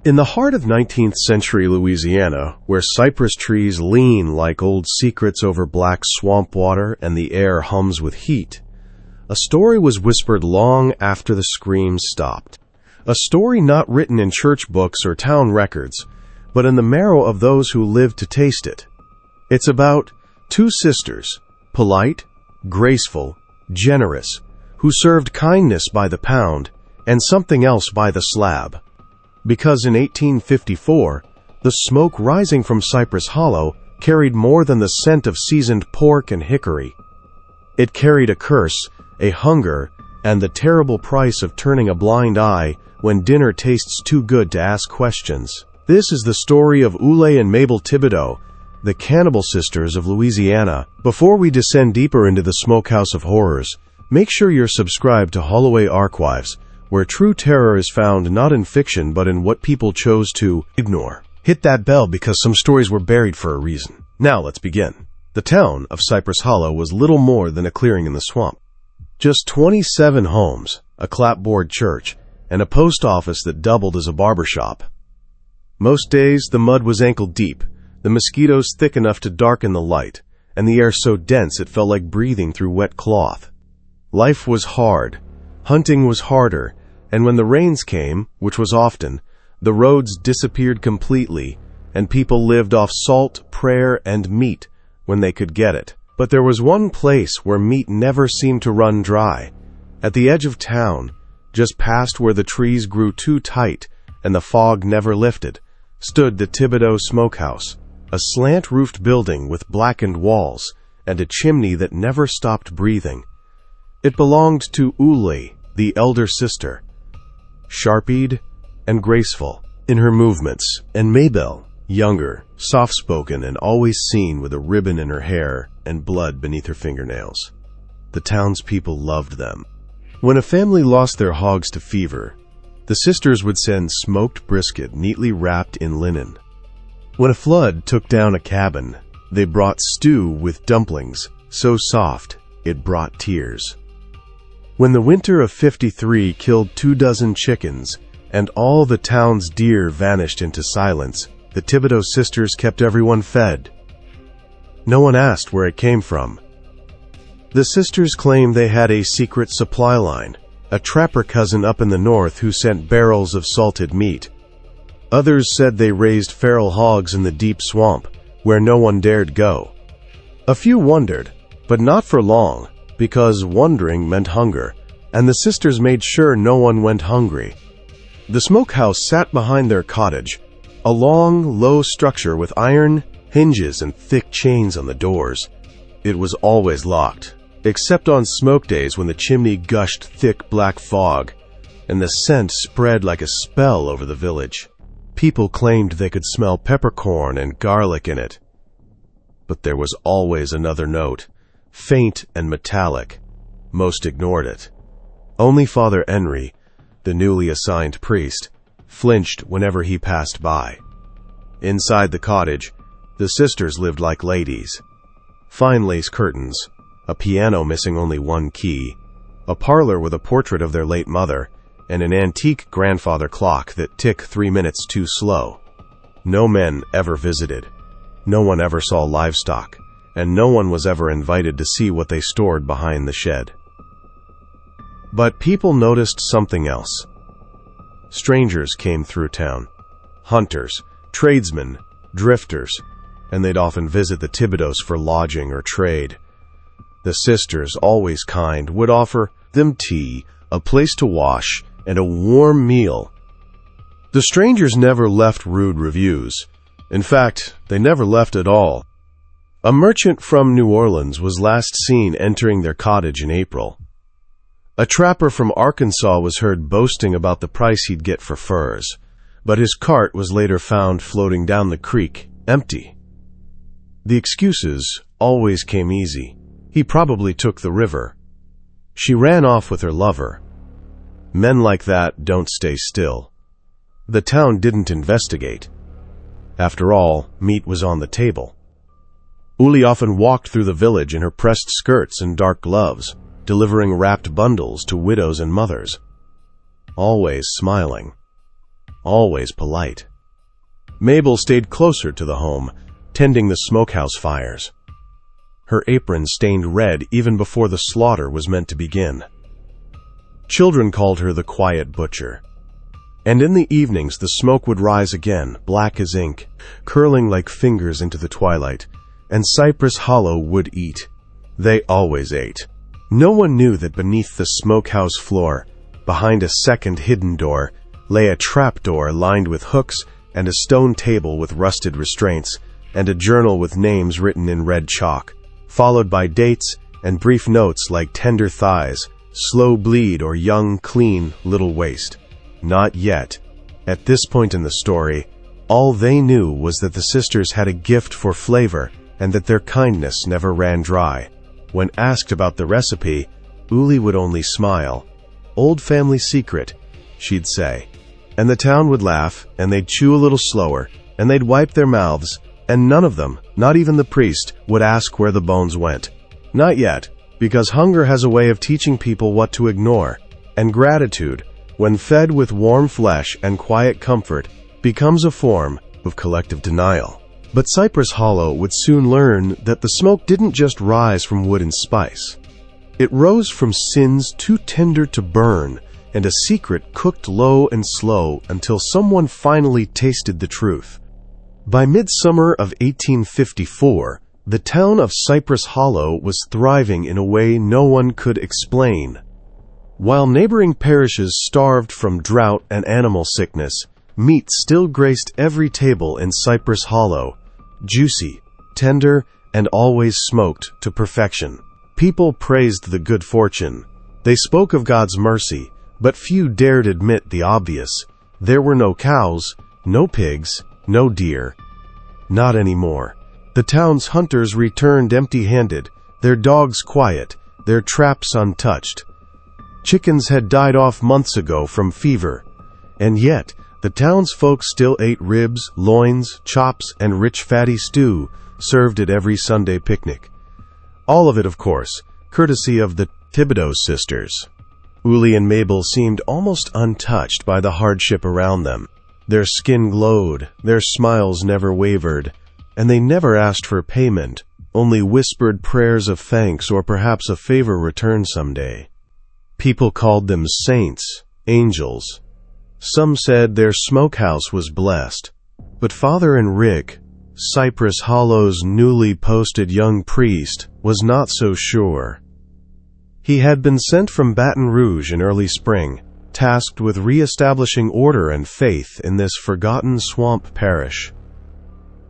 In the heart of 19th century Louisiana, where cypress trees lean like old secrets over black swamp water and the air hums with heat, a story was whispered long after the screams stopped. A story not written in church books or town records, but in the marrow of those who lived to taste it. It's about two sisters, polite, graceful, generous, who served kindness by the pound and something else by the slab. Because in 1854, the smoke rising from Cypress Hollow carried more than the scent of seasoned pork and hickory. It carried a curse, a hunger, and the terrible price of turning a blind eye when dinner tastes too good to ask questions. This is the story of Holloway and Mabel Thibodeau, the Cannibal sisters of Louisiana. Before we descend deeper into the smokehouse of horrors, make sure you're subscribed to Holloway Archives, where true terror is found not in fiction but in what people chose to ignore. Hit that bell because some stories were buried for a reason. Now let's begin. The town of Cypress Hollow was little more than a clearing in the swamp. Just 27 homes, a clapboard church, and a post office that doubled as a barber shop. Most days the mud was ankle deep, the mosquitoes thick enough to darken the light, and the air so dense it felt like breathing through wet cloth. Life was hard, hunting was harder, and when the rains came, which was often, the roads disappeared completely, and people lived off salt, prayer, and meat when they could get it. But there was one place where meat never seemed to run dry. At the edge of town, just past where the trees grew too tight and the fog never lifted, stood the Thibodeau Smokehouse, a slant-roofed building with blackened walls and a chimney that never stopped breathing. It belonged to Holloway, the elder sister, sharp-eyed and graceful in her movements, and Mabel, younger, soft-spoken, and always seen with a ribbon in her hair and blood beneath her fingernails. The townspeople loved them. When a family lost their hogs to fever, the sisters would send smoked brisket neatly wrapped in linen. When a flood took down a cabin, they brought stew with dumplings so soft it brought tears. When the winter of '53 killed 24 chickens and all the town's deer vanished into silence, the Thibodeau sisters kept everyone fed. No one asked where it came from. The sisters claimed they had a secret supply line, a trapper cousin up in the north who sent barrels of salted meat. Others said they raised feral hogs in the deep swamp, where no one dared go. A few wondered, but not for long, because wondering meant hunger, and the sisters made sure no one went hungry. The smokehouse sat behind their cottage, a long, low structure with iron hinges and thick chains on the doors. It was always locked, except on smoke days when the chimney gushed thick black fog, and the scent spread like a spell over the village. People claimed they could smell peppercorn and garlic in it. But there was always another note, faint and metallic. Most ignored it. Only Father Henry, the newly assigned priest, flinched whenever he passed by. Inside the cottage, the sisters lived like ladies. Fine lace curtains, a piano missing only one key, a parlor with a portrait of their late mother, and an antique grandfather clock that ticked 3 minutes too slow. No men ever visited. No one ever saw livestock, and no one was ever invited to see what they stored behind the shed. But people noticed something else. Strangers came through town. Hunters, tradesmen, drifters, and they'd often visit the Thibodeaus for lodging or trade. The sisters, always kind, would offer them tea, a place to wash, and a warm meal. The strangers never left rude reviews. In fact, they never left at all. A merchant from New Orleans was last seen entering their cottage in April. A trapper from Arkansas was heard boasting about the price he'd get for furs, but his cart was later found floating down the creek, empty. The excuses always came easy. He probably took the river. She ran off with her lover. Men like that don't stay still. The town didn't investigate. After all, meat was on the table. Uli often walked through the village in her pressed skirts and dark gloves, delivering wrapped bundles to widows and mothers. Always smiling. always polite. Mabel stayed closer to the home, tending the smokehouse fires. Her apron stained red even before the slaughter was meant to begin. Children called her the quiet butcher. And in the evenings the smoke would rise again, black as ink, curling like fingers into the twilight, and Cypress Hollow would eat. They always ate. No one knew that beneath the smokehouse floor, behind a second hidden door, lay a trapdoor lined with hooks and a stone table with rusted restraints, and a journal with names written in red chalk, followed by dates and brief notes like tender thighs, slow bleed, or young, clean, little waist. Not yet. At this point in the story, all they knew was that the sisters had a gift for flavor and that their kindness never ran dry. When asked about the recipe, Uli would only smile. "Old family secret," she'd say. And the town would laugh, and they'd chew a little slower, and they'd wipe their mouths, and none of them, not even the priest, would ask where the bones went. Not yet, because hunger has a way of teaching people what to ignore, and gratitude, when fed with warm flesh and quiet comfort, becomes a form of collective denial. But Cypress Hollow would soon learn that the smoke didn't just rise from wood and spice. It rose from sins too tender to burn, and a secret cooked low and slow until someone finally tasted the truth. By midsummer of 1854, the town of Cypress Hollow was thriving in a way no one could explain. While neighboring parishes starved from drought and animal sickness, meat still graced every table in Cypress Hollow, juicy, tender, and always smoked to perfection. People praised the good fortune. They spoke of God's mercy, but few dared admit the obvious. There were no cows, no pigs, no deer. Not anymore. The town's hunters returned empty-handed, their dogs quiet, their traps untouched. Chickens had died off months ago from fever, and yet the townsfolk still ate ribs, loins, chops, and rich fatty stew served at every Sunday picnic. All of it, of course, courtesy of the Thibodeau sisters. Uli and Mabel seemed almost untouched by the hardship around them. Their skin glowed, their smiles never wavered, and they never asked for payment, only whispered prayers of thanks or perhaps a favor returned someday. People called them saints, angels. Some said their smokehouse was blessed. But Father Enrique, Cypress Hollow's newly posted young priest, was not so sure. He had been sent from Baton Rouge in early spring, tasked with re-establishing order and faith in this forgotten swamp parish.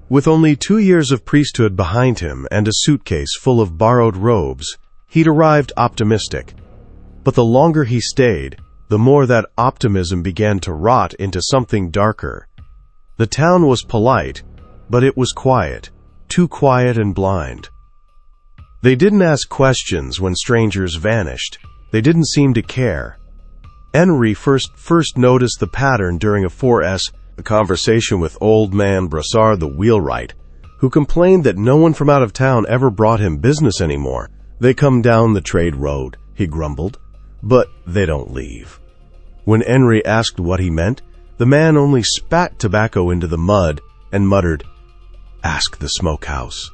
With only 2 years of priesthood behind him and a suitcase full of borrowed robes, he'd arrived optimistic. But the longer he stayed, the more that optimism began to rot into something darker. The town was polite, but it was quiet, too quiet and blind. They didn't ask questions when strangers vanished. They didn't seem to care. Henry first noticed the pattern during a 4S conversation with old man Brassard the wheelwright, who complained that no one from out of town ever brought him business anymore. "They come down the trade road," he grumbled, "but they don't leave." When Henry asked what he meant, the man only spat tobacco into the mud and muttered, "Ask the smokehouse.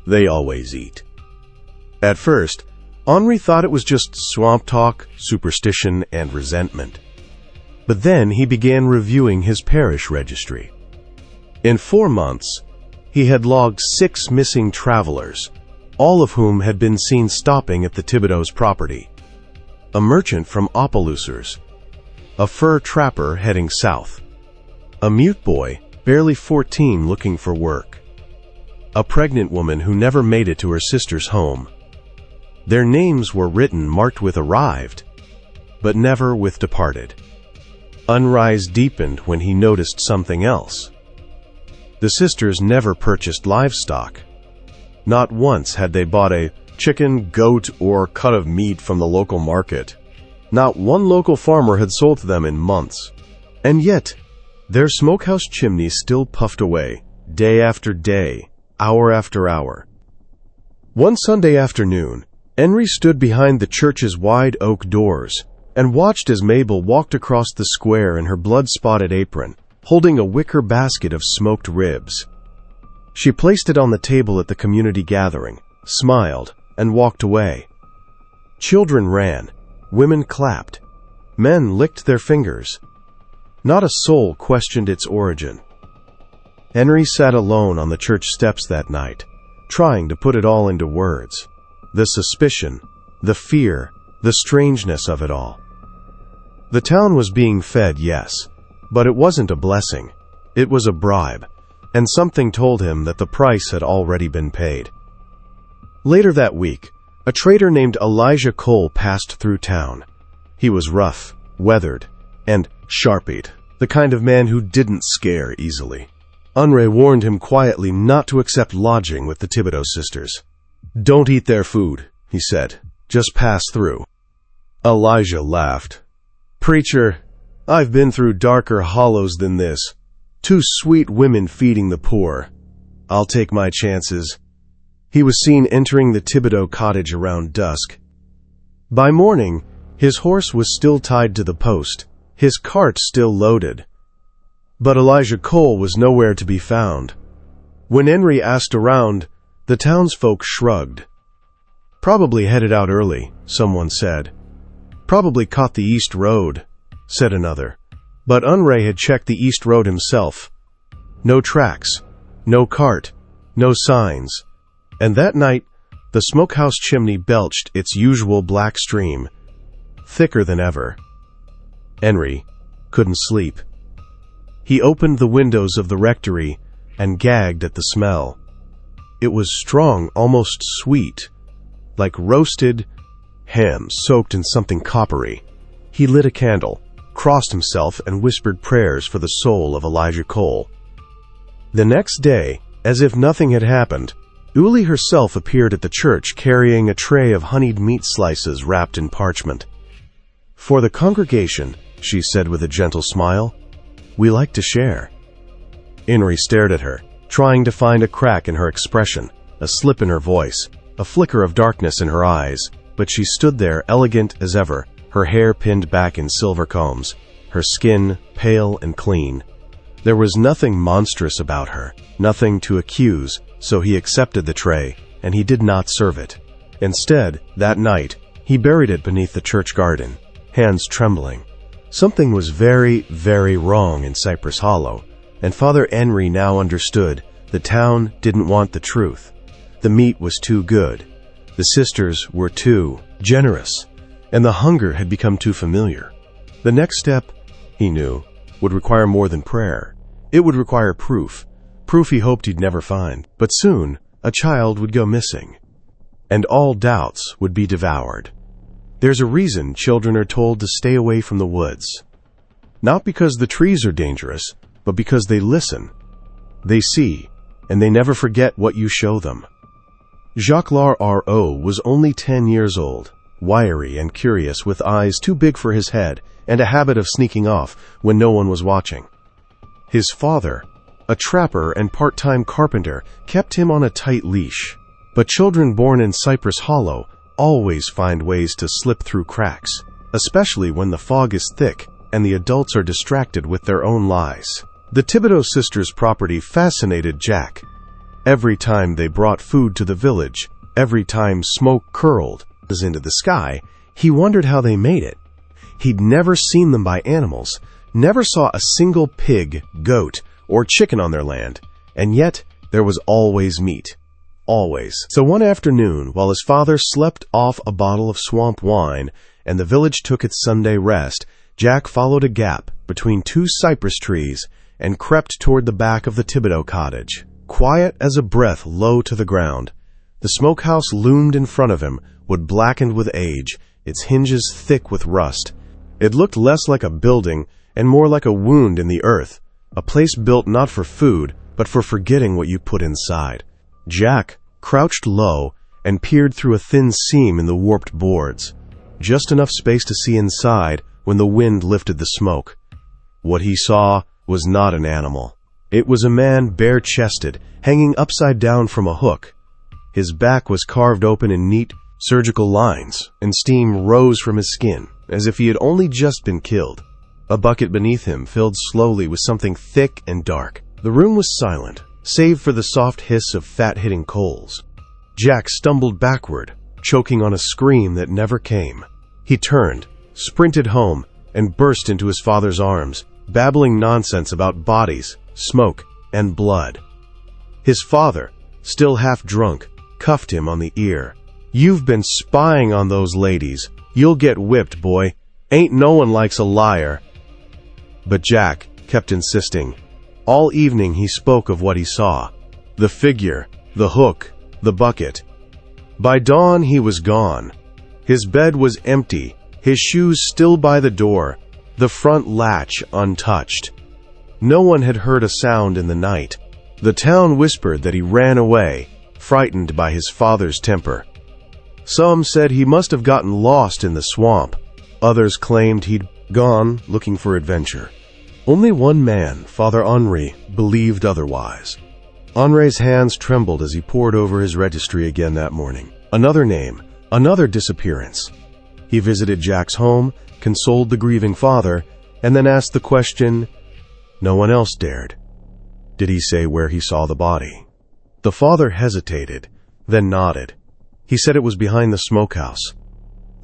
They always eat." At first, Henri thought it was just swamp talk, superstition, and resentment. But then he began reviewing his parish registry. In 4 months, he had logged 6 missing travelers, all of whom had been seen stopping at the Thibodeau's property. A merchant from Opelousers, a fur trapper heading south, a mute boy, barely 14, looking for work, a pregnant woman who never made it to her sister's home. Their names were written marked with arrived, but never with departed. Unrise deepened when he noticed something else. The sisters never purchased livestock. Not once had they bought a chicken, goat, or cut of meat from the local market. Not one local farmer had sold to them in months. And yet, their smokehouse chimney still puffed away, day after day, hour after hour. One Sunday afternoon, Henry stood behind the church's wide oak doors, and watched as Mabel walked across the square in her blood-spotted apron, holding a wicker basket of smoked ribs. She placed it on the table at the community gathering, smiled, and walked away. Children ran, women clapped, men licked their fingers. Not a soul questioned its origin. Henry sat alone on the church steps that night, trying to put it all into words. The suspicion, the fear, the strangeness of it all. The town was being fed, yes, but it wasn't a blessing. It was a bribe, and something told him that the price had already been paid. Later that week, a trader named Elijah Cole passed through town. He was rough, weathered, and sharp-eyed, the kind of man who didn't scare easily. Unray warned him quietly not to accept lodging with the Thibodeau sisters. "Don't eat their food," he said. "Just pass through." Elijah laughed. "Preacher, I've been through darker hollows than this. 2 sweet women feeding the poor. I'll take my chances." He was seen entering the Thibodeau cottage around dusk. By morning, his horse was still tied to the post, his cart still loaded. But Elijah Cole was nowhere to be found. When Henry asked around, the townsfolk shrugged. "Probably headed out early," someone said. "Probably caught the East Road," said another. But Unray had checked the East Road himself. No tracks, no cart, no signs. And that night, the smokehouse chimney belched its usual black stream, thicker than ever. Henry couldn't sleep. He opened the windows of the rectory and gagged at the smell. It was strong, almost sweet, like roasted ham soaked in something coppery. He lit a candle, crossed himself, and whispered prayers for the soul of Elijah Cole. The next day, as if nothing had happened, Uli herself appeared at the church carrying a tray of honeyed meat slices wrapped in parchment. "For the congregation," she said with a gentle smile, "we like to share." Henry stared at her, trying to find a crack in her expression, a slip in her voice, a flicker of darkness in her eyes, but she stood there elegant as ever, her hair pinned back in silver combs, her skin pale and clean. There was nothing monstrous about her, nothing to accuse, so he accepted the tray, and he did not serve it. Instead, that night, he buried it beneath the church garden, hands trembling. Something was very, very wrong in Cypress Hollow, and Father Henry now understood the town didn't want the truth. The meat was too good. The sisters were too generous, and the hunger had become too familiar. The next step, he knew, would require more than prayer. It would require proof he hoped he'd never find. But soon, a child would go missing, and all doubts would be devoured. There's a reason children are told to stay away from the woods. Not because the trees are dangerous, but because they listen. They see, and they never forget what you show them. Jacques R.O. was only 10 years old, wiry and curious, with eyes too big for his head and a habit of sneaking off when no one was watching. His father, a trapper and part-time carpenter, kept him on a tight leash. But children born in Cypress Hollow always find ways to slip through cracks, especially when the fog is thick and the adults are distracted with their own lies. The Thibodeau sisters' property fascinated Jack. Every time they brought food to the village, every time smoke curled into the sky, he wondered how they made it. He'd never seen them buy animals, never saw a single pig, goat, or chicken on their land, and yet there was always meat. Always. So one afternoon, while his father slept off a bottle of swamp wine and the village took its Sunday rest, Jack followed a gap between 2 cypress trees and crept toward the back of the Thibodeau cottage. Quiet as a breath low to the ground, the smokehouse loomed in front of him, wood blackened with age, its hinges thick with rust. It looked less like a building and more like a wound in the earth, a place built not for food, but for forgetting what you put inside. Jack crouched low and peered through a thin seam in the warped boards, just enough space to see inside when the wind lifted the smoke. What he saw was not an animal. It was a man bare-chested, hanging upside down from a hook. His back was carved open in neat, surgical lines, and steam rose from his skin. as if he had only just been killed. A bucket beneath him filled slowly with something thick and dark. The room was silent, save for the soft hiss of fat-hitting coals. Jack stumbled backward, choking on a scream that never came. He turned, sprinted home, and burst into his father's arms, babbling nonsense about bodies, smoke, and blood. His father, still half drunk, cuffed him on the ear. "You've been spying on those ladies. You'll get whipped, boy. Ain't no one likes a liar." But Jack kept insisting. All evening he spoke of what he saw. The figure, the hook, the bucket. By dawn he was gone. His bed was empty, his shoes still by the door, the front latch untouched. No one had heard a sound in the night. The town whispered that he ran away, frightened by his father's temper. Some said he must have gotten lost in the swamp. Others claimed he'd gone looking for adventure. Only one man, Father Henri, believed otherwise. Henri's hands trembled as he pored over his registry again that morning. Another name, another disappearance. He visited Jack's home, consoled the grieving father, and then asked the question no one else dared. Did he say where he saw the body? The father hesitated, then nodded. He said it was behind the smokehouse.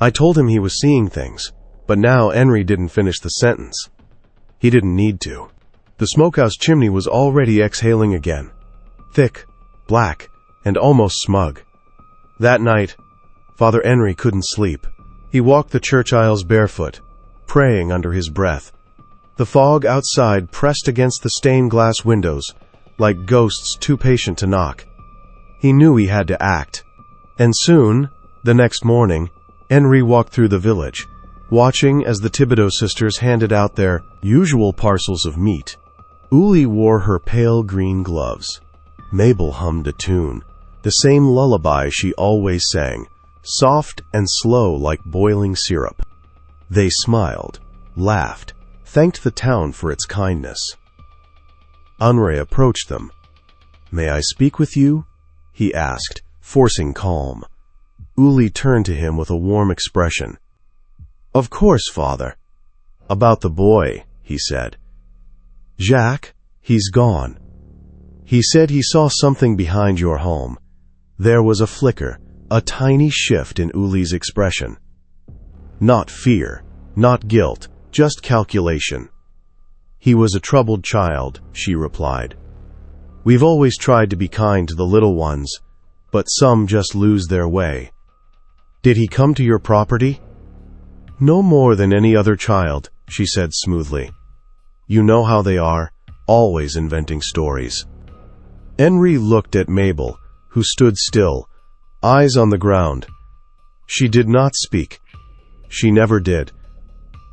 I told him he was seeing things, but now Henri didn't finish the sentence. He didn't need to. The smokehouse chimney was already exhaling again. Thick, black, and almost smug. That night, Father Henri couldn't sleep. He walked the church aisles barefoot, praying under his breath. The fog outside pressed against the stained glass windows, like ghosts too patient to knock. He knew he had to act. And soon, the next morning, Henri walked through the village, watching as the Thibodeau sisters handed out their usual parcels of meat. Uli wore her pale green gloves. Mabel hummed a tune, the same lullaby she always sang, soft and slow like boiling syrup. They smiled, laughed, thanked the town for its kindness. Henri approached them. "May I speak with you?" he asked, forcing calm. Uli turned to him with a warm expression. "Of course, Father." "About the boy," he said. "Jacques, he's gone. He said he saw something behind your home." There was a flicker, a tiny shift in Uli's expression. Not fear, not guilt, just calculation. "He was a troubled child," she replied. "We've always tried to be kind to the little ones, but some just lose their way." "Did he come to your property?" "No more than any other child," she said smoothly. "You know how they are, always inventing stories." Henri looked at Mabel, who stood still, eyes on the ground. She did not speak. She never did.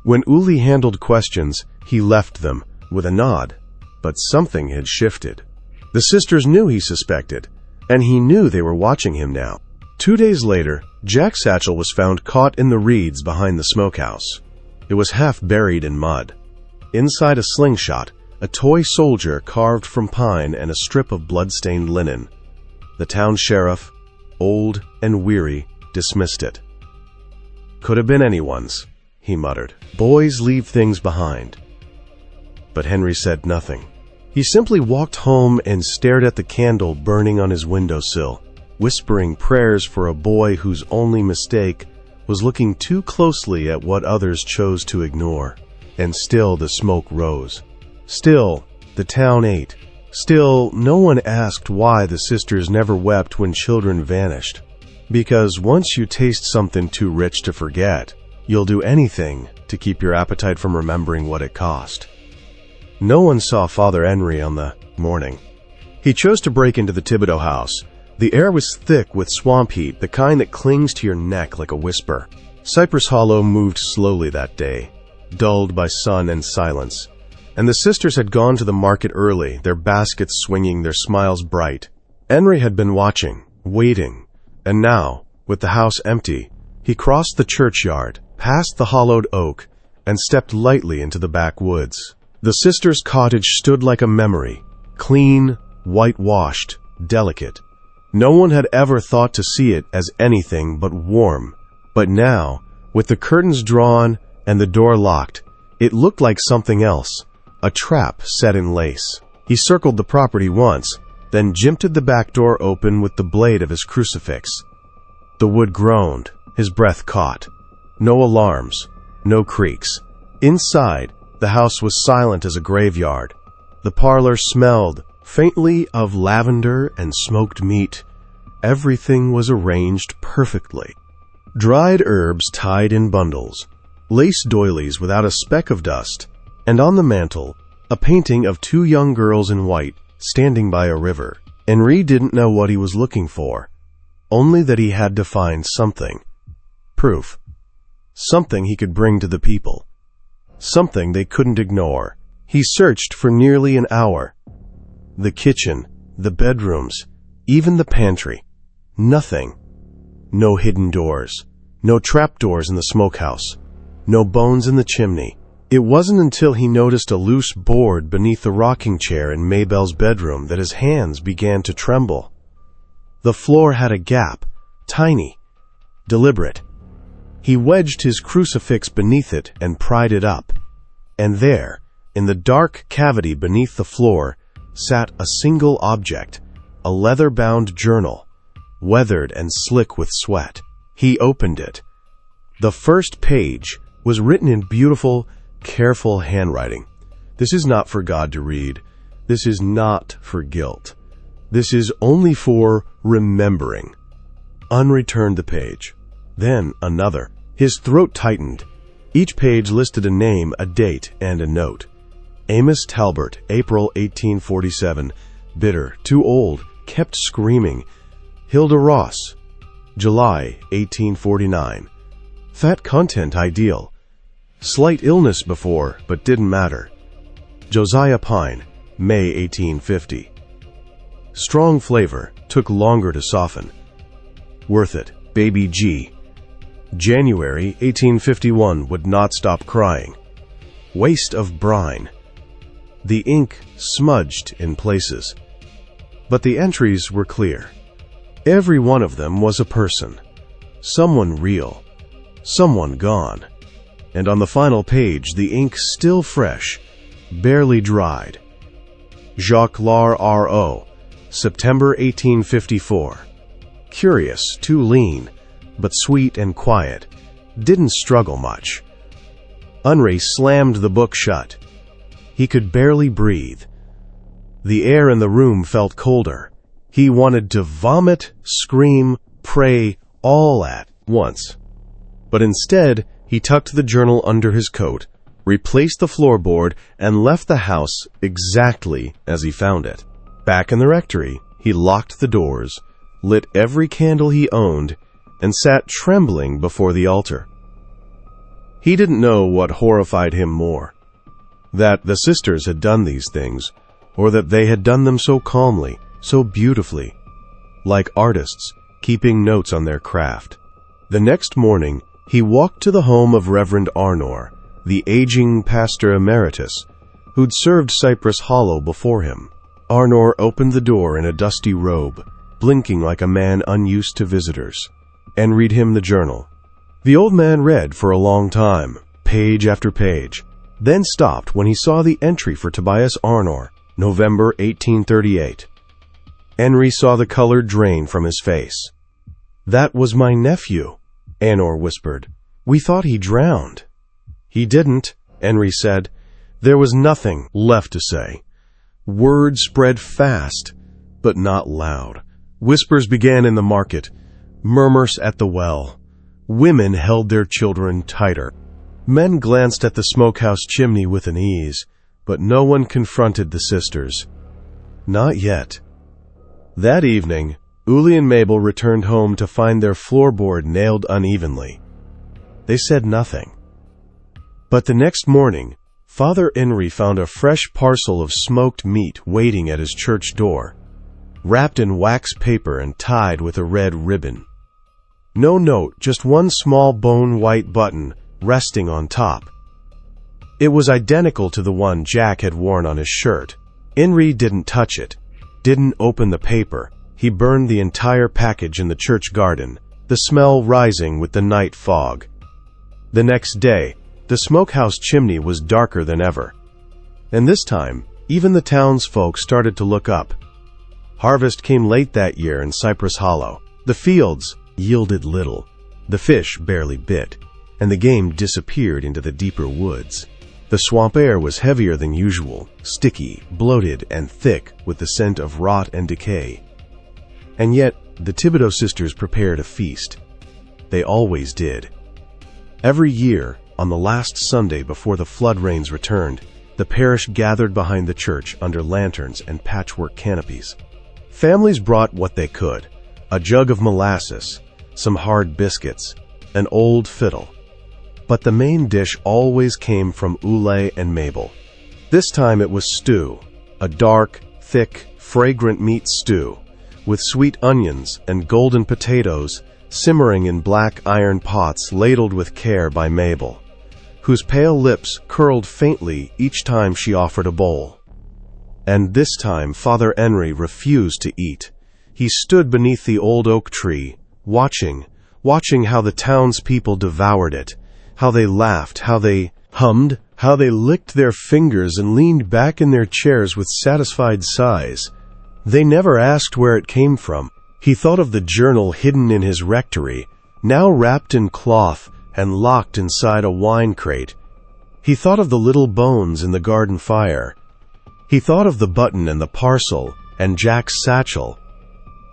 When Uli handled questions, he left them, with a nod, but something had shifted. The sisters knew he suspected, and he knew they were watching him now. 2 days later, Jack's satchel was found caught in the reeds behind the smokehouse. It was half buried in mud. Inside a slingshot, a toy soldier carved from pine and a strip of blood-stained linen. The town sheriff, old and weary, dismissed it. "Could have been anyone's," he muttered. "Boys leave things behind." But Henri said nothing. He simply walked home and stared at the candle burning on his windowsill, whispering prayers for a boy whose only mistake was looking too closely at what others chose to ignore. And still the smoke rose. Still, the town ate. Still, no one asked why the sisters never wept when children vanished. Because once you taste something too rich to forget, you'll do anything to keep your appetite from remembering what it cost. No one saw Father Henri on the morning. He chose to break into the Thibodeau house. The air was thick with swamp heat, the kind that clings to your neck like a whisper. Cypress Hollow moved slowly that day, dulled by sun and silence. And the sisters had gone to the market early, their baskets swinging, their smiles bright. Henri had been watching, waiting, and now, with the house empty, he crossed the churchyard, past the hollowed oak, and stepped lightly into the backwoods. The sisters' cottage stood like a memory, clean, whitewashed, delicate. No one had ever thought to see it as anything but warm. But now, with the curtains drawn and the door locked. It looked like something else, a trap set in lace. He circled the property once, then jimted the back door open with the blade of his crucifix. The wood groaned, his breath caught. No alarms, no creaks. Inside, the house was silent as a graveyard. The parlor smelled faintly of lavender and smoked meat. Everything was arranged perfectly. Dried herbs tied in bundles, lace doilies without a speck of dust, and on the mantel, a painting of two young girls in white standing by a river. Henri didn't know what he was looking for, only that he had to find something. Proof. Something he could bring to the people. Something they couldn't ignore. He searched for nearly an hour. The kitchen, the bedrooms, even the pantry. Nothing. No hidden doors. No trapdoors in the smokehouse. No bones in the chimney. It wasn't until he noticed a loose board beneath the rocking chair in Mabel's bedroom that his hands began to tremble. The floor had a gap, tiny, deliberate. He wedged his crucifix beneath it and pried it up. And there, in the dark cavity beneath the floor, sat a single object, a leather-bound journal, weathered and slick with sweat. He opened it. The first page was written in beautiful, careful handwriting. This is not for God to read. This is not for guilt. This is only for remembering. Unreturned the page. Then another. His throat tightened. Each page listed a name, a date, and a note. Amos Talbert, April 1847. Bitter, too old, kept screaming. Hilda Ross, July 1849. Fat content ideal. Slight illness before, but didn't matter. Josiah Pine, May 1850. Strong flavor, took longer to soften. Worth it, Baby G. January 1851, would not stop crying. Waste of brine. The ink smudged in places. But the entries were clear. Every one of them was a person. Someone real. Someone gone. And on the final page, the ink still fresh, barely dried. Jacques Lar R.O., September 1854. Curious, too lean, but sweet and quiet. Didn't struggle much. Henri slammed the book shut. He could barely breathe. The air in the room felt colder. He wanted to vomit, scream, pray, all at once. But instead, he tucked the journal under his coat, replaced the floorboard, and left the house exactly as he found it. Back in the rectory, he locked the doors, lit every candle he owned, and sat trembling before the altar. He didn't know what horrified him more, that the sisters had done these things, or that they had done them so calmly, so beautifully, like artists keeping notes on their craft. The next morning, he walked to the home of Reverend Arnor, the aging pastor emeritus, who'd served Cypress Hollow before him. Arnor opened the door in a dusty robe, blinking like a man unused to visitors, and read him the journal. The old man read for a long time, page after page, then stopped when he saw the entry for Tobias Arnor, November 1838. Henri saw the color drain from his face. "That was my nephew," Arnor whispered. "We thought he drowned." "He didn't," Henri said. There was nothing left to say. Word spread fast, but not loud. Whispers began in the market, murmurs at the well. Women held their children tighter. Men glanced at the smokehouse chimney with an ease, but no one confronted the sisters. Not yet. That evening, Uli and Mabel returned home to find their floorboard nailed unevenly. They said nothing. But the next morning, Father Henri found a fresh parcel of smoked meat waiting at his church door, wrapped in wax paper and tied with a red ribbon. No note, just one small bone-white button resting on top. It was identical to the one Jack had worn on his shirt. Henri didn't touch it, didn't open the paper. He burned the entire package in the church garden, the smell rising with the night fog. The next day, The smokehouse chimney was darker than ever. And this time, even the townsfolk started to look up. Harvest came late that year in Cypress Hollow. The fields yielded little, the fish barely bit, and the game disappeared into the deeper woods. The swamp air was heavier than usual, sticky, bloated, and thick with the scent of rot and decay. And yet, the Thibodeau sisters prepared a feast. They always did. Every year, on the last Sunday before the flood rains returned, the parish gathered behind the church under lanterns and patchwork canopies. Families brought what they could: a jug of molasses, some hard biscuits, an old fiddle. But the main dish always came from Holloway and Mabel. This time it was stew, a dark, thick, fragrant meat stew, with sweet onions and golden potatoes simmering in black iron pots ladled with care by Mabel, whose pale lips curled faintly each time she offered a bowl. And this time Father Henry refused to eat. He stood beneath the old oak tree, watching how the townspeople devoured it, how they laughed, how they hummed, how they licked their fingers and leaned back in their chairs with satisfied sighs. They never asked where it came from. He thought of the journal hidden in his rectory, now wrapped in cloth and locked inside a wine crate. He thought of the little bones in the garden fire. He thought of the button and the parcel and Jack's satchel.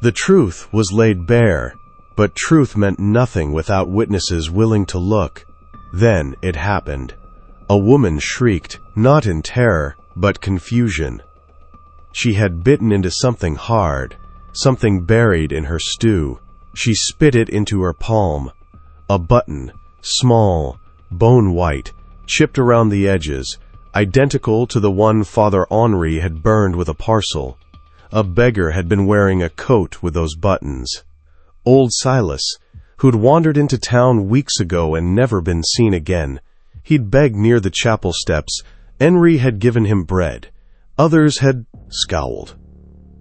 The truth was laid bare, but truth meant nothing without witnesses willing to look. Then it happened. A woman shrieked, not in terror, but confusion. She had bitten into something hard, something buried in her stew. She spit it into her palm. A button, small, bone-white, chipped around the edges, identical to the one Father Henri had burned with a parcel. A beggar had been wearing a coat with those buttons. Old Silas, who'd wandered into town weeks ago and never been seen again. He'd begged near the chapel steps. Henri had given him bread. Others had scowled.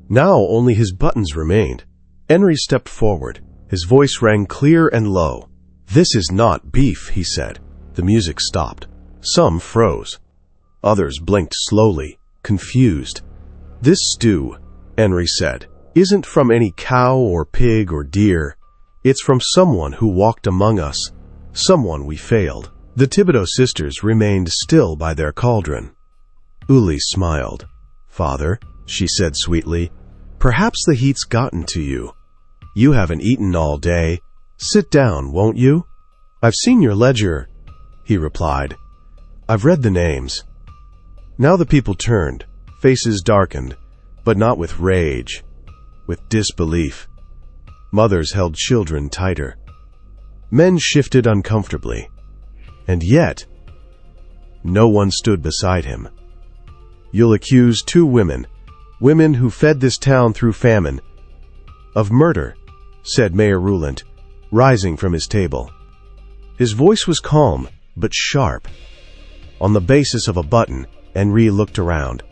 Now only his buttons remained. Henri stepped forward. His voice rang clear and low. "This is not beef," he said. The music stopped. Some froze. Others blinked slowly, confused. "This stew," Henri said, "isn't from any cow or pig or deer. It's from someone who walked among us, someone we failed." The Thibodeau sisters remained still by their cauldron. Uli smiled. "Father," she said sweetly, "perhaps the heat's gotten to you. You haven't eaten all day. Sit down, won't you?" "I've seen your ledger," he replied. "I've read the names." Now the people turned, faces darkened, but not with rage, with disbelief. Mothers held children tighter. Men shifted uncomfortably. And yet, no one stood beside him. "You'll accuse two women who fed this town through famine, of murder," said Mayor Roulant, rising from his table. His voice was calm, but sharp. "On the basis of a button," Henri looked around.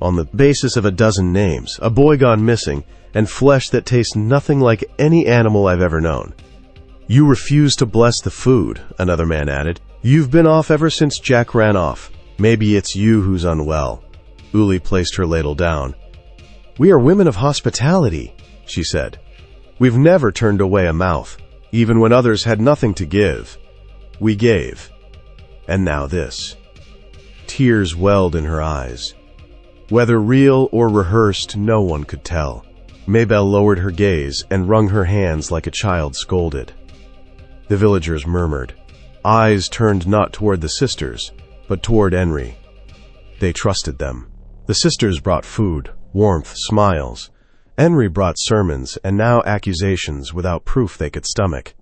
"On the basis of a dozen names, a boy gone missing, and flesh that tastes nothing like any animal I've ever known." "You refuse to bless the food," another man added. "You've been off ever since Jack ran off. Maybe it's you who's unwell." Uli placed her ladle down. "We are women of hospitality," she said. "We've never turned away a mouth, even when others had nothing to give. We gave. And now this." Tears welled in her eyes. Whether real or rehearsed, no one could tell. Mabel lowered her gaze and wrung her hands like a child scolded. The villagers murmured. Eyes turned not toward the sisters, but toward Henri. They trusted them. The sisters brought food, warmth, smiles. Henri brought sermons, and now accusations without proof they could stomach.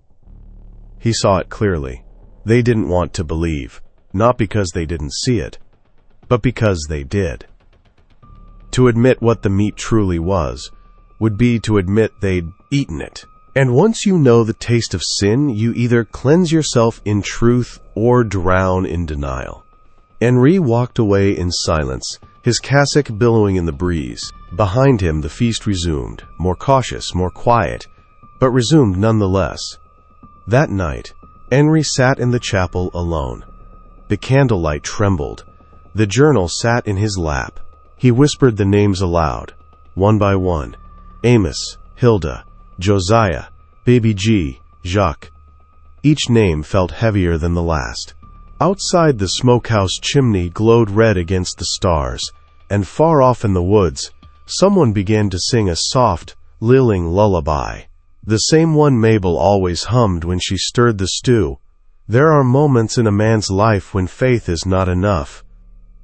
He saw it clearly. They didn't want to believe, not because they didn't see it, but because they did. To admit what the meat truly was would be to admit they'd eaten it. And once you know the taste of sin, you either cleanse yourself in truth or drown in denial. Henri walked away in silence, his cassock billowing in the breeze. Behind him the feast resumed, more cautious, more quiet, but resumed nonetheless. That night, Henri sat in the chapel alone. The candlelight trembled. The journal sat in his lap. He whispered the names aloud, one by one. Amos, Hilda, Josiah, Baby G, Jacques. Each name felt heavier than the last. Outside, the smokehouse chimney glowed red against the stars, and far off in the woods, someone began to sing a soft, lilling lullaby. The same one Mabel always hummed when she stirred the stew. There are moments in a man's life when faith is not enough.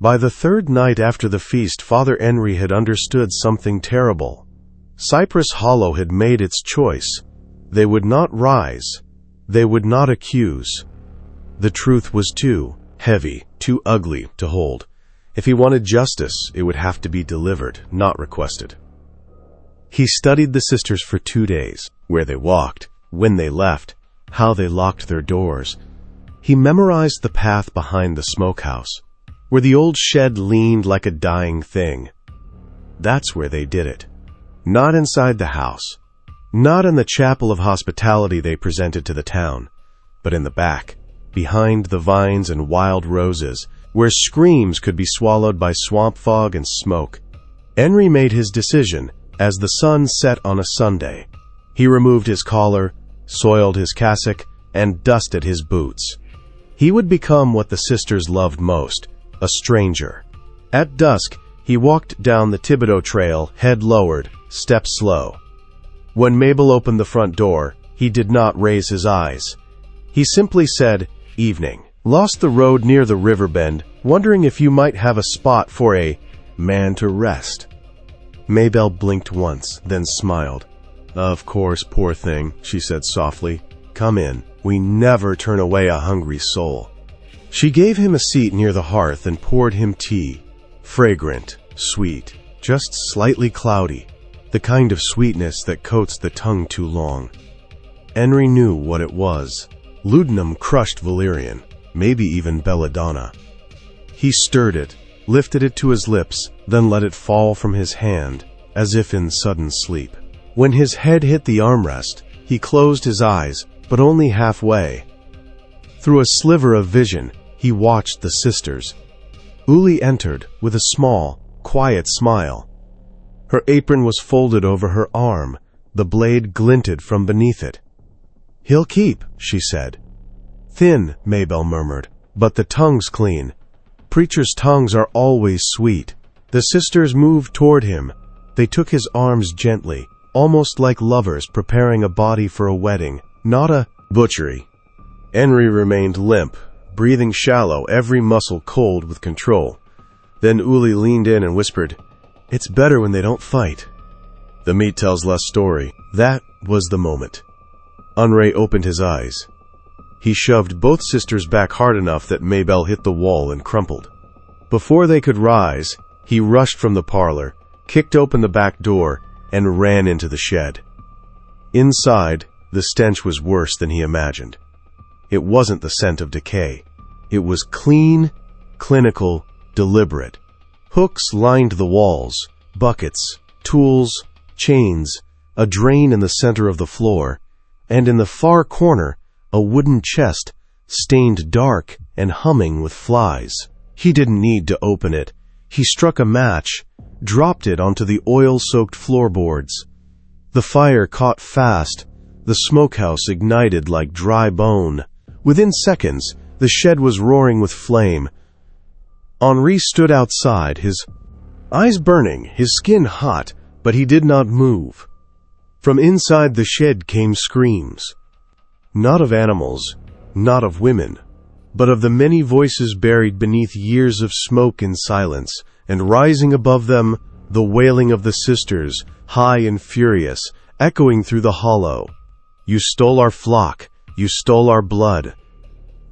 By the third night after the feast, Father Henry had understood something terrible. Cypress Hollow had made its choice. They would not rise. They would not accuse. The truth was too heavy, too ugly to hold. If he wanted justice, it would have to be delivered, not requested. He studied the sisters for 2 days, where they walked, when they left, how they locked their doors. He memorized the path behind the smokehouse, where the old shed leaned like a dying thing. That's where they did it. Not inside the house. Not in the chapel of hospitality they presented to the town, but in the back, behind the vines and wild roses, where screams could be swallowed by swamp fog and smoke. Henry made his decision as the sun set on a Sunday. He removed his collar, soiled his cassock, and dusted his boots. He would become what the sisters loved most, a stranger. At dusk, he walked down the Thibodeau trail, head lowered, step slow. When Mabel opened the front door, he did not raise his eyes. He simply said, "Evening." Lost the road near the river bend, wondering if you might have a spot for a man to rest. Mabel blinked once, then smiled. "Of course, poor thing," she said softly. "Come in. We never turn away a hungry soul." She gave him a seat near the hearth and poured him tea. Fragrant, sweet, just slightly cloudy. The kind of sweetness that coats the tongue too long. Henry knew what it was. Laudanum crushed valerian, maybe even belladonna. He stirred it, lifted it to his lips, then let it fall from his hand, as if in sudden sleep. When his head hit the armrest, he closed his eyes, but only halfway. Through a sliver of vision, he watched the sisters. Uli entered with a small, quiet smile. Her apron was folded over her arm. The blade glinted from beneath it. "He'll keep," she said. "Thin," Mabel murmured, "but the tongue's clean. Preachers' tongues are always sweet." The sisters moved toward him. They took his arms gently, almost like lovers preparing a body for a wedding, not a butchery. Henry remained limp, breathing shallow, every muscle cold with control. Then Uli leaned in and whispered, "It's better when they don't fight." The meat tells less story. That was the moment. Henri opened his eyes. He shoved both sisters back hard enough that Mabel hit the wall and crumpled. Before they could rise, he rushed from the parlor, kicked open the back door, and ran into the shed. Inside, the stench was worse than he imagined. It wasn't the scent of decay. It was clean, clinical, deliberate. Hooks lined the walls, buckets, tools, chains, a drain in the center of the floor, and in the far corner, a wooden chest, stained dark and humming with flies. He didn't need to open it. He struck a match, dropped it onto the oil-soaked floorboards. The fire caught fast. The smokehouse ignited like dry bone. Within seconds, the shed was roaring with flame. Henri stood outside, his eyes burning, his skin hot, but he did not move. From inside the shed came screams. Not of animals, not of women, but of the many voices buried beneath years of smoke and silence, and rising above them, the wailing of the sisters, high and furious, echoing through the hollow. "You stole our flock. You stole our blood."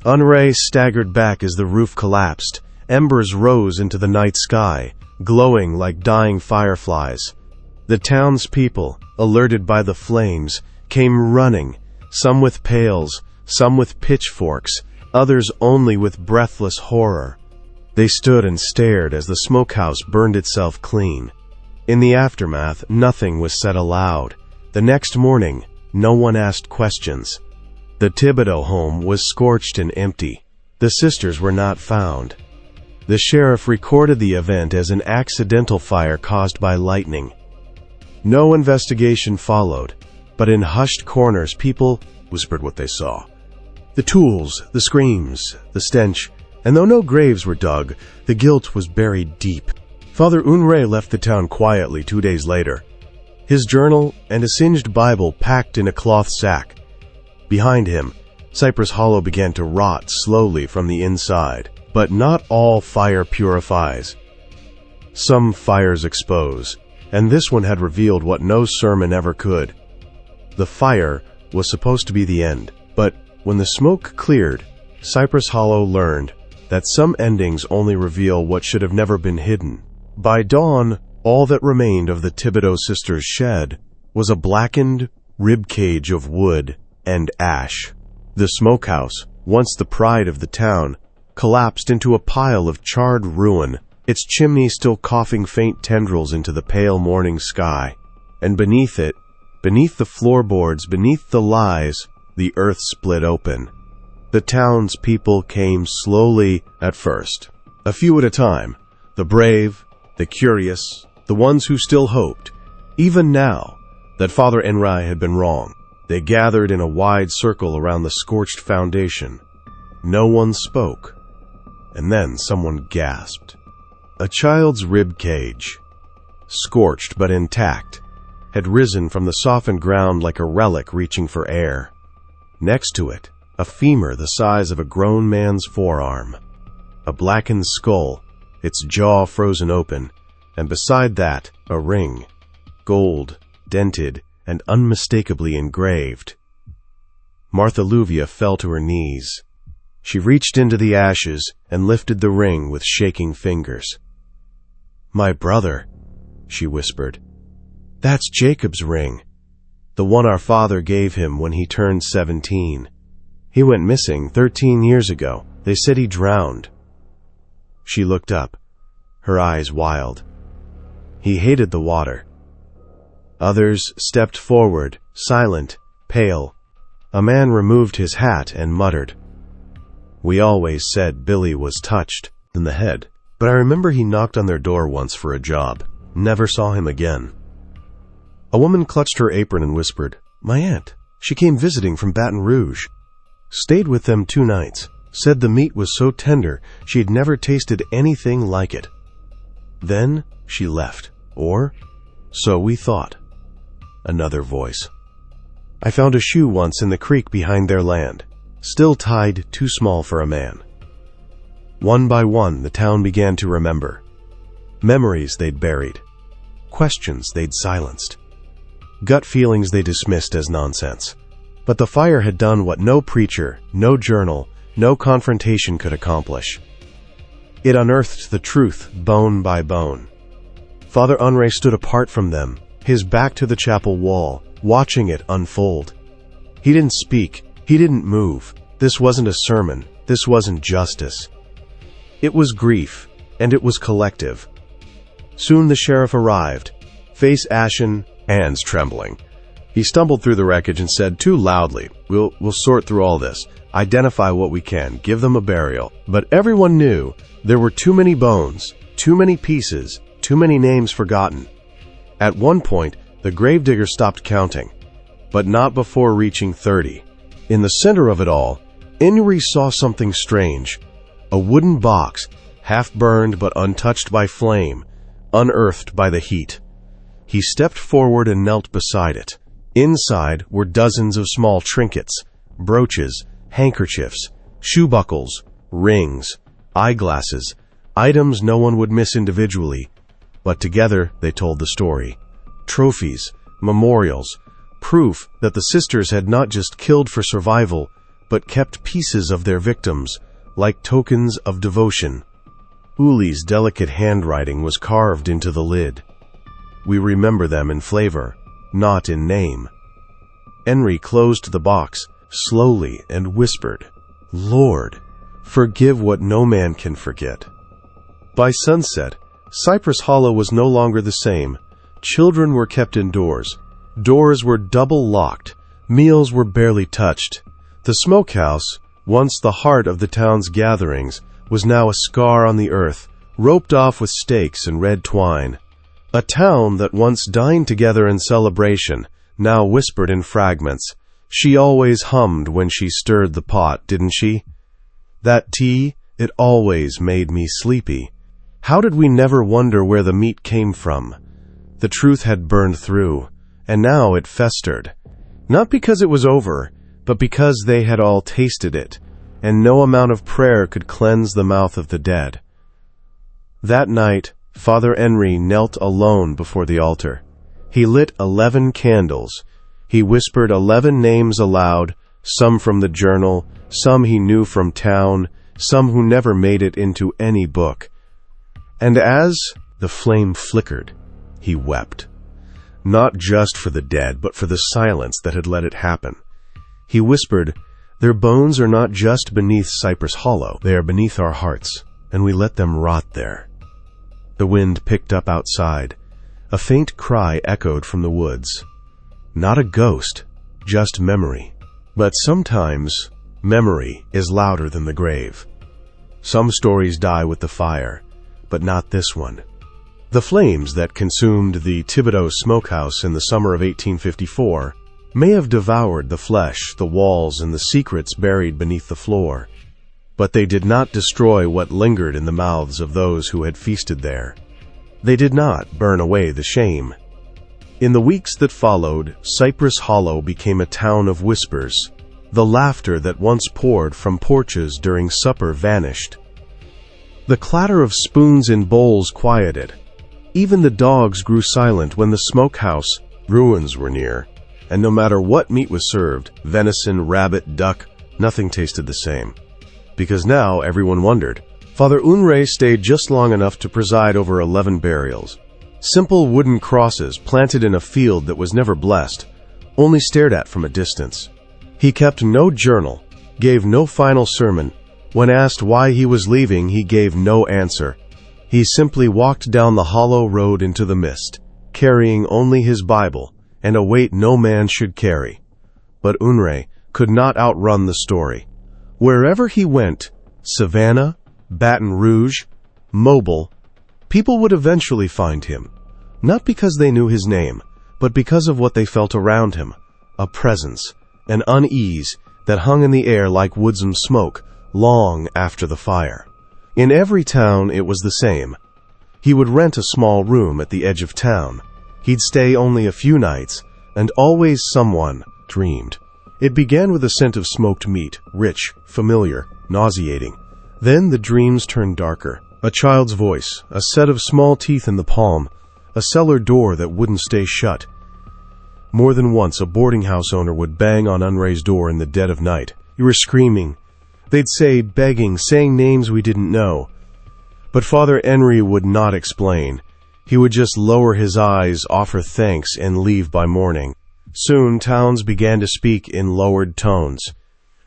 Henri staggered back as the roof collapsed. Embers rose into the night sky, glowing like dying fireflies. The townspeople, alerted by the flames, came running, some with pails, some with pitchforks, others only with breathless horror. They stood and stared as the smokehouse burned itself clean. In the aftermath, nothing was said aloud. The next morning, no one asked questions. The Thibodeau home was scorched and empty. The sisters were not found. The sheriff recorded the event as an accidental fire caused by lightning. No investigation followed, but in hushed corners people whispered what they saw. The tools, the screams, the stench, and though no graves were dug, the guilt was buried deep. Father Unre left the town quietly 2 days later, his journal and a singed Bible packed in a cloth sack. Behind him, Cypress Hollow began to rot slowly from the inside. But not all fire purifies. Some fires expose, and this one had revealed what no sermon ever could. The fire was supposed to be the end, but when the smoke cleared, Cypress Hollow learned that some endings only reveal what should have never been hidden. By dawn, all that remained of the Thibodeau sisters' shed was a blackened rib cage of wood and ash. The smokehouse, once the pride of the town, collapsed into a pile of charred ruin, its chimney still coughing faint tendrils into the pale morning sky. And beneath it, beneath the floorboards, beneath the lies, the earth split open. The townspeople came slowly at first, a few at a time, the brave, the curious, the ones who still hoped, even now, that Father Enrai had been wrong. They gathered in a wide circle around the scorched foundation. No one spoke. And then someone gasped. A child's rib cage, scorched but intact, had risen from the softened ground like a relic reaching for air. Next to it, a femur the size of a grown man's forearm. A blackened skull, its jaw frozen open, and beside that, a ring, gold, dented, and unmistakably engraved. Martha Lluvia fell to her knees. She reached into the ashes and lifted the ring with shaking fingers. "My brother," she whispered. "That's Jacob's ring, the one our father gave him when he turned 17. He went missing 13 years ago. They said he drowned." She looked up, her eyes wild. He hated the water. Others stepped forward, silent, pale. A man removed his hat and muttered, "We always said Billy was touched in the head, but I remember he knocked on their door once for a job. Never saw him again." A woman clutched her apron and whispered, "My aunt. She came visiting from Baton Rouge. Stayed with them 2 nights. Said the meat was so tender she had never tasted anything like it. Then she left. Or so we thought." Another voice. "I found a shoe once in the creek behind their land. Still tied, too small for a man." One by one, the town began to remember. Memories they'd buried. Questions they'd silenced. Gut feelings they dismissed as nonsense. But the fire had done what no preacher, no journal, no confrontation could accomplish. It unearthed the truth, bone by bone. Father Henri stood apart from them, his back to the chapel wall, watching it unfold. He didn't speak. He didn't move. This wasn't a sermon. This wasn't justice. It was grief, and it was collective. Soon the sheriff arrived, face ashen, hands trembling. He stumbled through the wreckage and said too loudly, We'll sort through all this, identify what we can, give them a burial." But everyone knew there were too many bones, too many pieces, too many names forgotten. At one point, the gravedigger stopped counting, but not before reaching 30. In the center of it all, Henri saw something strange. A wooden box, half burned but untouched by flame, unearthed by the heat. He stepped forward and knelt beside it. Inside were dozens of small trinkets, brooches, handkerchiefs, shoe buckles, rings, eyeglasses, items no one would miss individually, but together they told the story. Trophies, memorials, proof that the sisters had not just killed for survival, but kept pieces of their victims, like tokens of devotion. Uli's delicate handwriting was carved into the lid. We remember them in flavor, not in name. Henri closed the box, slowly, and whispered, "Lord, forgive what no man can forget." By sunset, Cypress Hollow was no longer the same. Children were kept indoors. Doors were double locked. Meals were barely touched. The smokehouse once the heart of the town's gatherings, was now a scar on the earth, roped off with stakes and red twine. A town that once dined together in celebration, now whispered in fragments. She always hummed when she stirred the pot, didn't she? That tea, it always made me sleepy. How did we never wonder where the meat came from? The truth had burned through, and now it festered. Not because it was over, but because they had all tasted it, and no amount of prayer could cleanse the mouth of the dead. That night, Father Henry knelt alone before the altar. He lit 11 candles. He whispered 11 names aloud, some from the journal, some he knew from town, some who never made it into any book. And as the flame flickered, he wept. Not just for the dead, but for the silence that had let it happen. He whispered, "Their bones are not just beneath Cypress Hollow, they are beneath our hearts, and we let them rot there." The wind picked up outside. A faint cry echoed from the woods. Not a ghost, just memory. But sometimes, memory is louder than the grave. Some stories die with the fire, but not this one. The flames that consumed the Thibodeau smokehouse in the summer of 1854 may have devoured the flesh, the walls, and the secrets buried beneath the floor, but they did not destroy what lingered in the mouths of those who had feasted there. They did not burn away the shame. In the weeks that followed, Cypress Hollow became a town of whispers. The laughter that once poured from porches during supper vanished. The clatter of spoons in bowls quieted. Even the dogs grew silent when the smokehouse ruins were near, and no matter what meat was served, venison, rabbit, duck, nothing tasted the same. Because now everyone wondered. Father Unre stayed just long enough to preside over 11 burials. Simple wooden crosses planted in a field that was never blessed, only stared at from a distance. He kept no journal, gave no final sermon. When asked why he was leaving, he gave no answer. He simply walked down the hollow road into the mist, carrying only his Bible and a weight no man should carry. But Unre could not outrun the story. Wherever he went, Savannah, Baton Rouge, Mobile, people would eventually find him, not because they knew his name, but because of what they felt around him, a presence, an unease that hung in the air like woodsome smoke long after the fire. In every town it was the same. He would rent a small room at the edge of town. He'd stay only a few nights, and always someone dreamed. It began with a scent of smoked meat, rich, familiar, nauseating. Then the dreams turned darker. A child's voice, a set of small teeth in the palm, a cellar door that wouldn't stay shut. More than once, a boarding house owner would bang on Unre's door in the dead of night. "You were screaming." They'd say, begging, saying names we didn't know. But Father Henry would not explain. He would just lower his eyes, offer thanks, and leave by morning. Soon, towns began to speak in lowered tones.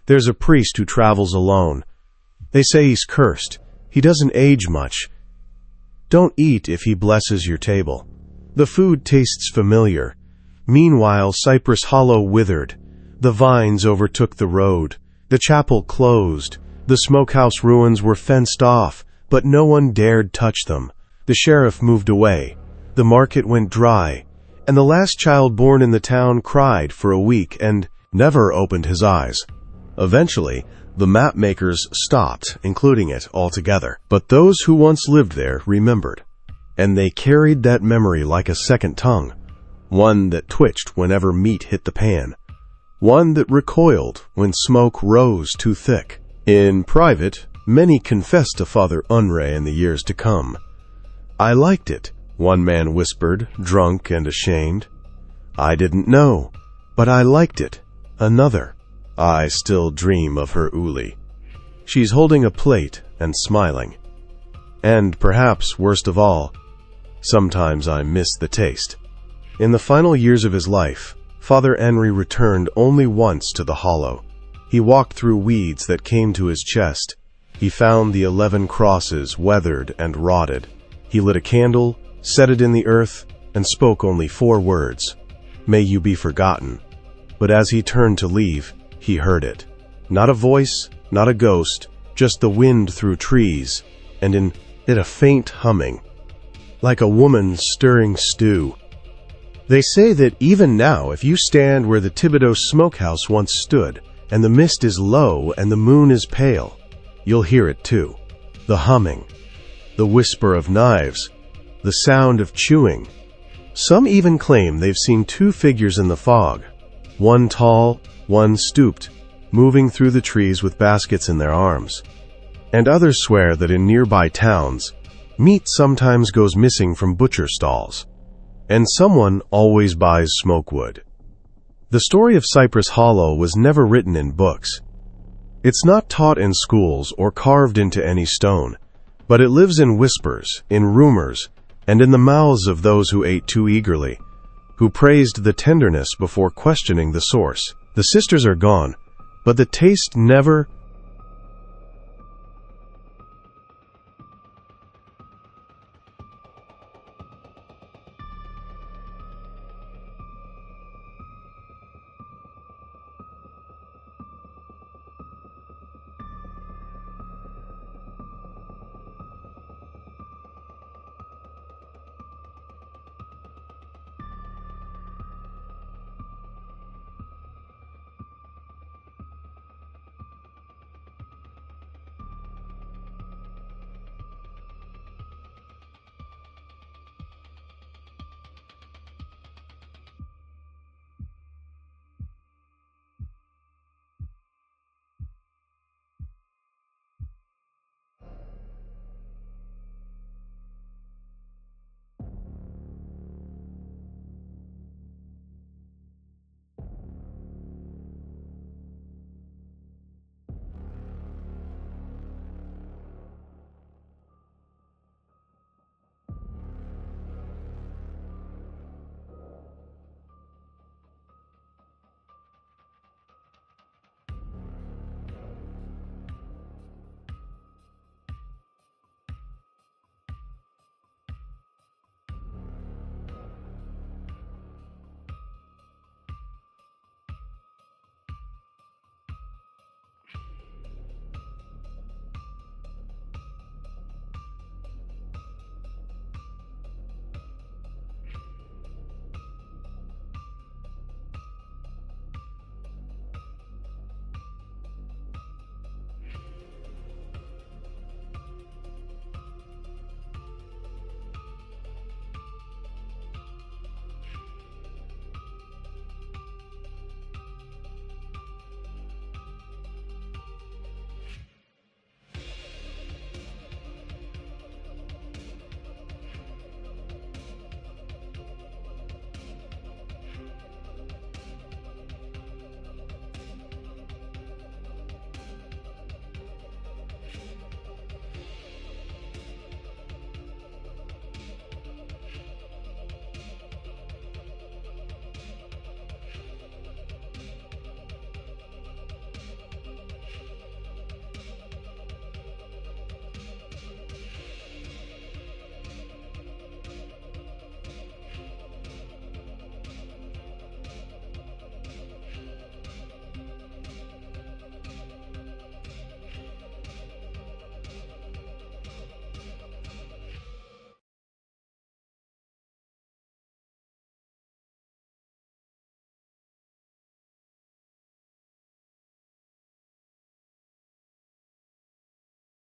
"There's a priest who travels alone. They say he's cursed. He doesn't age much. Don't eat if he blesses your table." The food tastes familiar. Meanwhile, Cypress Hollow withered. The vines overtook the road. The chapel closed. The smokehouse ruins were fenced off, but no one dared touch them. The sheriff moved away. The market went dry, and the last child born in the town cried for a week and never opened his eyes. Eventually, the map makers stopped including it altogether, but those who once lived there remembered, and they carried that memory like a second tongue, one that twitched whenever meat hit the pan, one that recoiled when smoke rose too thick. In private, many confessed to Father Unre in the years to come. "I liked it," one man whispered, drunk and ashamed. "I didn't know, but I liked it." Another, "I still dream of her Uli. She's holding a plate and smiling. And perhaps worst of all, sometimes I miss the taste." In the final years of his life, Father Henry returned only once to the hollow. He walked through weeds that came to his chest. He found the 11 crosses weathered and rotted. He lit a candle, set it in the earth, and spoke only 4 words: "May you be forgotten." But as he turned to leave, he heard it. Not a voice, not a ghost, just the wind through trees, and in it a faint humming, like a woman stirring stew. They say that even now, if you stand where the Thibodeau smokehouse once stood, and the mist is low and the moon is pale, you'll hear it too. The humming, the whisper of knives, the sound of chewing. Some even claim they've seen two figures in the fog, one tall, one stooped, moving through the trees with baskets in their arms. And others swear that in nearby towns, meat sometimes goes missing from butcher stalls, and someone always buys smokewood. The story of Cypress Hollow was never written in books. It's not taught in schools or carved into any stone, but it lives in whispers, in rumors, and in the mouths of those who ate too eagerly, who praised the tenderness before questioning the source. The sisters are gone, but the taste never